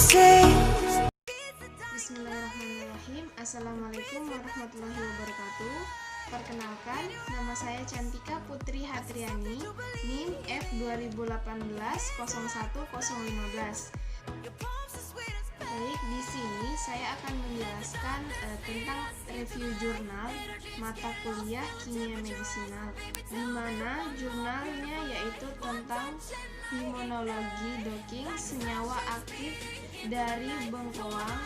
say. Bismillahirrahmanirrahim. Assalamualaikum warahmatullahi wabarakatuh. Perkenalkan, nama saya Cantika Putri Hatriani, NIM F2018-01015. Baik, di sini saya akan menjelaskan tentang review jurnal mata kuliah kimia medisinal, di mana jurnalnya yaitu tentang imunologi docking senyawa aktif dari bengkoang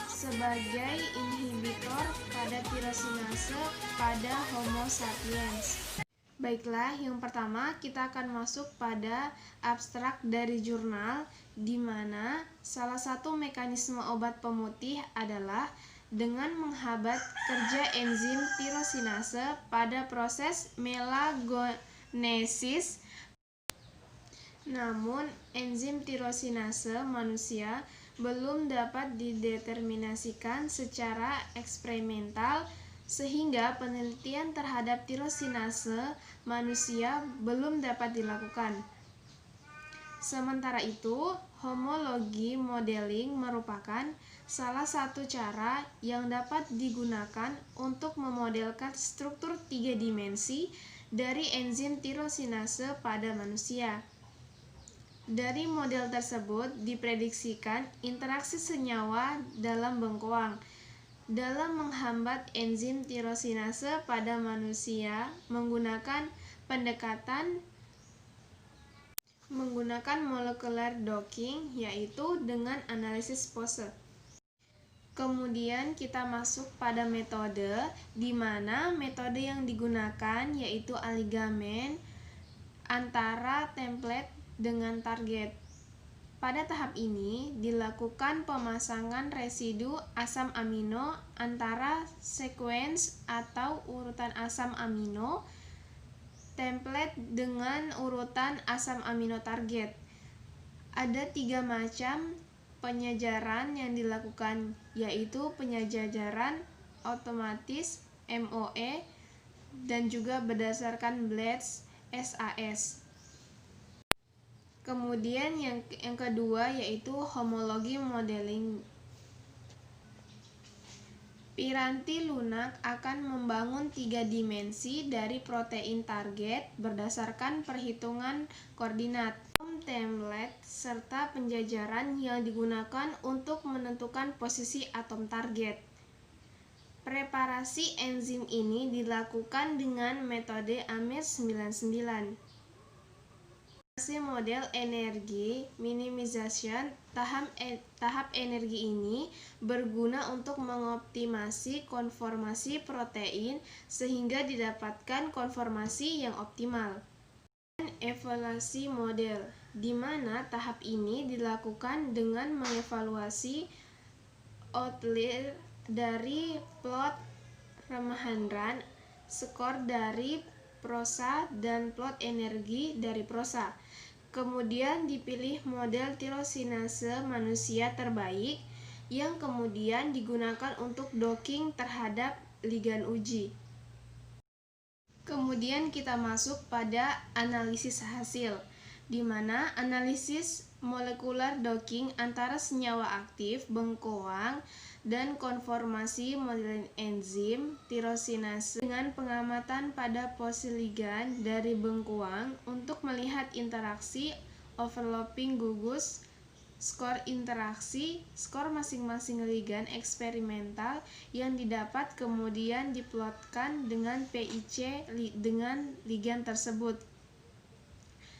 sebagai inhibitor pada tirosinase pada Homo sapiens. Baiklah, yang pertama kita akan masuk pada abstrak dari jurnal, di mana salah satu mekanisme obat pemutih adalah dengan menghambat kerja enzim tirosinase pada proses melagonesis. Namun, enzim tirosinase manusia belum dapat dideterminasikan secara eksperimental, sehingga penelitian terhadap tirosinase manusia belum dapat dilakukan. Sementara itu, homologi modeling merupakan salah satu cara yang dapat digunakan untuk memodelkan struktur 3 dimensi dari enzim tirosinase pada manusia. Dari model tersebut diprediksikan interaksi senyawa dalam bengkoang dalam menghambat enzim tirosinase pada manusia menggunakan pendekatan molecular docking, yaitu dengan analisis pose. Kemudian kita masuk pada metode, di mana metode yang digunakan yaitu aligamen antara template dengan target. Pada tahap ini dilakukan pemasangan residu asam amino antara sekuens atau urutan asam amino template dengan urutan asam amino target. Ada 3 macam penyejaran yang dilakukan, yaitu penyejaran otomatis MOE dan juga berdasarkan Blades SAS. Kemudian yang kedua yaitu homologi modeling. Piranti lunak akan membangun 3 dimensi dari protein target berdasarkan perhitungan koordinat, template, serta penjajaran yang digunakan untuk menentukan posisi atom target. Preparasi enzim ini dilakukan dengan metode Amir 99. Model energi minimization. Tahap energi ini berguna untuk mengoptimasi konformasi protein sehingga didapatkan konformasi yang optimal. Dan evaluasi model, di mana tahap ini dilakukan dengan mengevaluasi outlier dari plot Ramachandran, skor dari prosa, dan plot energi dari prosa. Kemudian dipilih model tirosinase manusia terbaik yang kemudian digunakan untuk docking terhadap ligan uji. Kemudian kita masuk pada analisis hasil, di mana analisis molekular docking antara senyawa aktif bengkoang dan konformasi model enzim tirosinase dengan pengamatan pada posisi ligan dari bengkoang untuk melihat interaksi overlapping gugus, skor interaksi, skor masing-masing ligan eksperimental yang didapat kemudian diplotkan dengan PIC dengan ligan tersebut.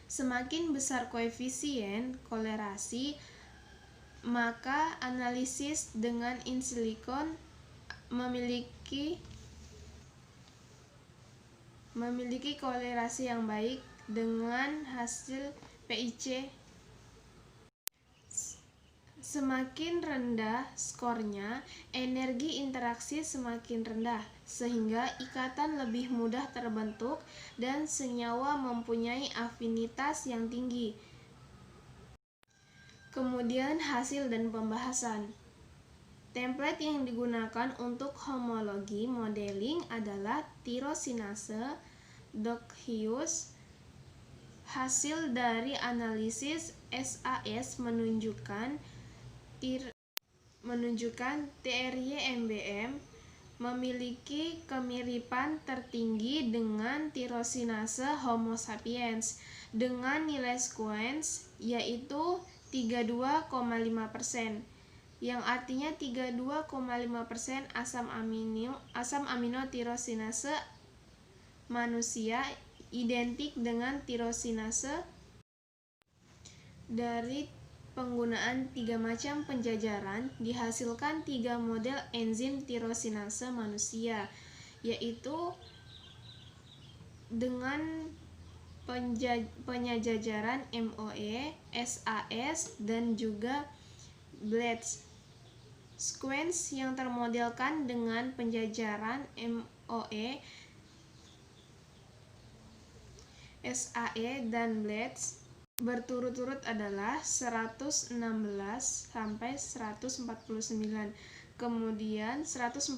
Semakin besar koefisien kolerasi, maka analisis dengan in silicon memiliki kolerasi yang baik dengan hasil PIC. Semakin rendah skornya, energi interaksi semakin rendah, sehingga ikatan lebih mudah terbentuk dan senyawa mempunyai afinitas yang tinggi. Kemudian hasil dan pembahasan. Template yang digunakan untuk homologi modeling adalah tirosinase Dockius. Hasil dari analisis SAS menunjukkan menunjukkan tRY-MBM memiliki kemiripan tertinggi dengan tirosinase Homo sapiens dengan nilai squence yaitu 32,5%, yang artinya 32,5% asam amino tirosinase manusia identik dengan tirosinase dari penggunaan 3 macam penjajaran dihasilkan 3 model enzim tirosinase manusia, yaitu dengan penjajaran MOE, SAS, dan juga Blatz. Sequence yang termodelkan dengan penjajaran MOE, SAE, dan Blatz berturut-turut adalah 116 sampai 149, kemudian 142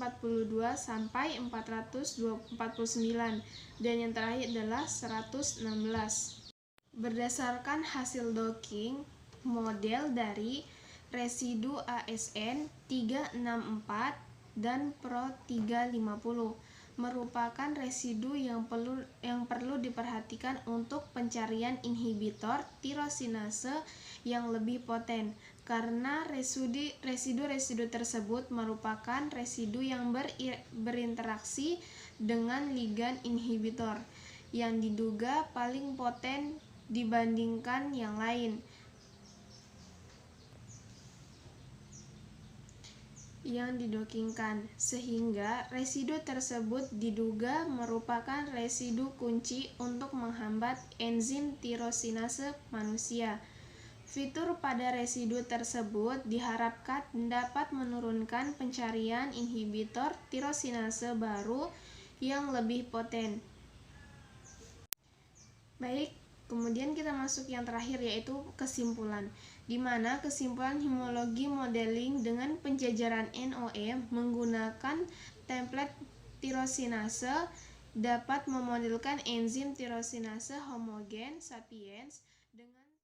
sampai 449, dan yang terakhir adalah 116. Berdasarkan hasil docking model dari residu ASN 364 dan Pro 350 merupakan residu yang perlu diperhatikan untuk pencarian inhibitor tirosinase yang lebih poten, karena residu tersebut merupakan residu yang berinteraksi dengan ligan inhibitor yang diduga paling poten dibandingkan yang lain yang didockingkan, sehingga residu tersebut diduga merupakan residu kunci untuk menghambat enzim tirosinase manusia. Fitur pada residu tersebut diharapkan dapat menurunkan pencarian inhibitor tirosinase baru yang lebih poten. Baik, kemudian kita masuk yang terakhir, yaitu kesimpulan, di mana kesimpulan homologi modeling dengan penjajaran NOE menggunakan template tirosinase dapat memodelkan enzim tirosinase homogen sapiens